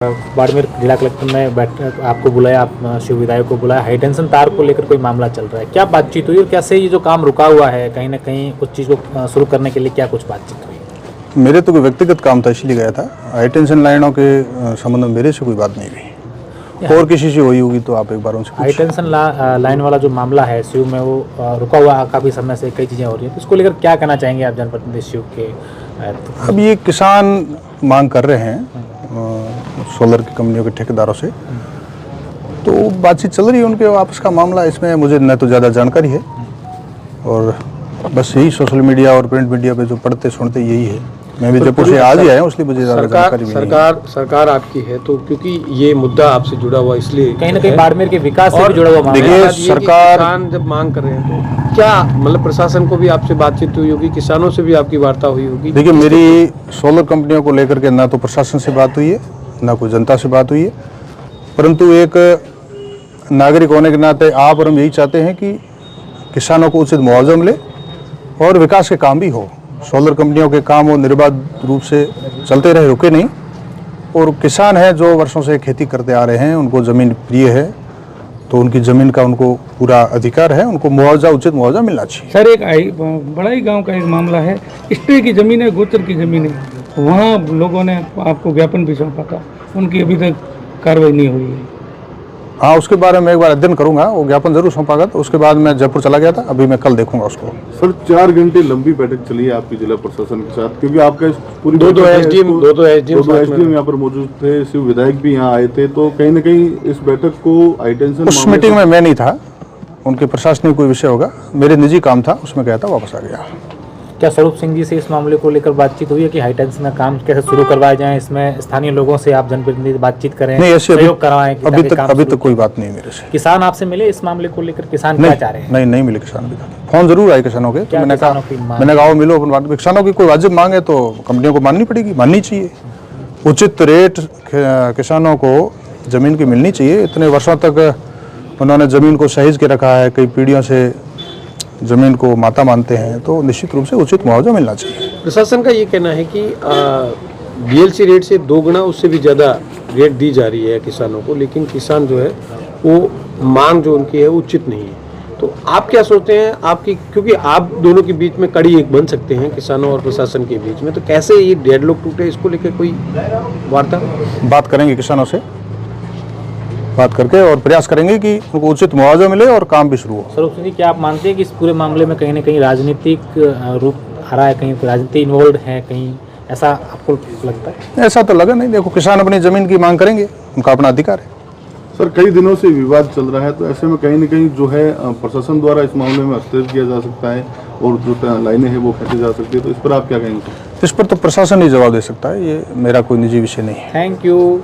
बाड़मेर जिला कलेक्टर ने आपको बुलाया, आप शिव विधायक को बुलाया, हाई टेंशन तार को लेकर कोई मामला चल रहा है, क्या बातचीत हुई और कैसे ये जो काम रुका हुआ है कहीं ना कहीं उस चीज़ को शुरू करने के लिए क्या कुछ बातचीत हुई? मेरे तो कोई व्यक्तिगत काम था इसलिए गया था। हाई टेंशन लाइनों के संबंध में मेरे से कोई बात नहीं हुई, और किसी से हुई होगी तो आप एक बार उनसे हाई टेंशन लाइन वाला जो मामला है शिव में, वो रुका हुआ काफ़ी समय से, कई चीज़ें हो रही हैं, तो उसको लेकर क्या कहना चाहेंगे आप जनप्रतिनिधि शिव के? अब ये किसान मांग कर रहे हैं सोलर की कंपनियों के ठेकेदारों से, तो बातचीत चल रही है उनके आपस का मामला। इसमें मुझे न तो ज़्यादा जानकारी है, और बस यही सोशल मीडिया और प्रिंट मीडिया पे जो पढ़ते सुनते यही है। मैं भी जयपुर से आज ही आया हूँ, इसलिए मुझे ज़्यादा जानकारी भी नहीं है। सरकार आपकी है, तो क्योंकि ये मुद्दा आपसे जुड़ा हुआ, इसलिए कहीं ना कहीं बाड़मेर के विकास से भी जुड़ा हुआ मामला है। देखिए सरकार किसान जब मांग कर रहे हैं तो क्या मतलब प्रशासन को भी आपसे बातचीत हुई होगी, किसानों से भी आपकी वार्ता हुई होगी? देखिए मेरी सोलर कंपनियों को लेकर के ना तो प्रशासन से बात हुई है, ना कोई जनता से बात हुई है, परंतु एक नागरिक होने के नाते आप और हम यही चाहते हैं कि किसानों को उचित मुआवजा मिले और विकास के काम भी हो। सोलर कंपनियों के काम वो निर्बाध रूप से चलते रहे, रुके नहीं। और किसान हैं जो वर्षों से खेती करते आ रहे हैं, उनको ज़मीन प्रिय है, तो उनकी ज़मीन का उनको पूरा अधिकार है, उनको मुआवजा, उचित मुआवजा मिलना चाहिए। सर, एक बड़ा ही गांव का एक मामला है, स्टे की ज़मीन है, गोचर की ज़मीन है, वहाँ लोगों ने आपको ज्ञापन भी सौंपा था, उनकी अभी तक कार्रवाई नहीं हुई है। हाँ, उसके बारे में एक बार अध्ययन करूंगा, वो ज्ञापन जरूर सौंपा गया, तो उसके बाद मैं जयपुर चला गया था, अभी मैं कल देखूंगा उसको। सर 4 घंटे लंबी बैठक चली है आपकी जिला प्रशासन के साथ, क्योंकि आपका पूरी दो एसडीएम यहाँ पर मौजूद थे, शिव विधायक भी यहाँ आए थे, तो कहीं ना कहीं इस बैठक को हाई टेंशन उस मीटिंग में मैं नहीं था, उनके प्रशासनिक कोई विषय होगा, मेरे निजी काम था, उसमें गया था, वापस आ गया। क्या स्वरूप सिंह जी से इस मामले को लेकर बातचीत हुई है कि हाई टेंशन का काम कैसे शुरू करवाया जाए, इसमें स्थानीय लोगों से आप जनप्रतिनिधि बातचीत करें, सहयोग करवाएं? अभी तक कोई बात नहीं मेरे से। किसान आपसे मिले इस मामले को लेकर? किसान क्या चाह रहे हैं? नहीं मिले किसान अभी तक। फोन जरूर आए किसानों के, तो मैंने कहा मिलो अपन बात। किसानों की कोई वाजिब मांग है तो कंपनियों को माननी पड़ेगी, माननी चाहिए। उचित रेट किसानों को जमीन की मिलनी चाहिए। इतने वर्षों तक उन्होंने जमीन को सहेज के रखा है, कई पीढ़ियों से जमीन को माता मानते हैं, तो निश्चित रूप से उचित मुआवजा मिलना चाहिए। प्रशासन का ये कहना है कि बीएलसी रेट से 2 गुना उससे भी ज़्यादा रेट दी जा रही है किसानों को, लेकिन किसान जो है वो मांग जो उनकी है उचित नहीं है। तो आप क्या सोचते हैं आपकी, क्योंकि आप दोनों के बीच में कड़ी एक बन सकते हैं किसानों और प्रशासन के बीच में, तो कैसे ये डेडलॉक टूटे, इसको लेकर कोई वार्ता? बात करेंगे किसानों से, बात करके और प्रयास करेंगे कि उनको उचित मुआवजा मिले और काम भी शुरू हो। स्वरूप सिंह जी, क्या आप मानते हैं कि इस पूरे मामले में कहीं ना कहीं राजनीतिक रूप आ रहा है, कहीं राजनीति इन्वॉल्व है, कहीं ऐसा आपको लगता है? ऐसा तो लगा नहीं। देखो, किसान अपनी जमीन की मांग करेंगे, उनका अपना अधिकार है। सर कई दिनों से विवाद चल रहा है, तो ऐसे में कहीं ना कहीं जो है प्रशासन द्वारा इस मामले में हस्तक्षेप किया जा सकता है और जो लाइनें हैं वो खींची जा सकती है, तो इस पर आप क्या कहेंगे? इस पर तो प्रशासन ही जवाब दे सकता है, ये मेरा कोई निजी विषय नहीं है। Thank you.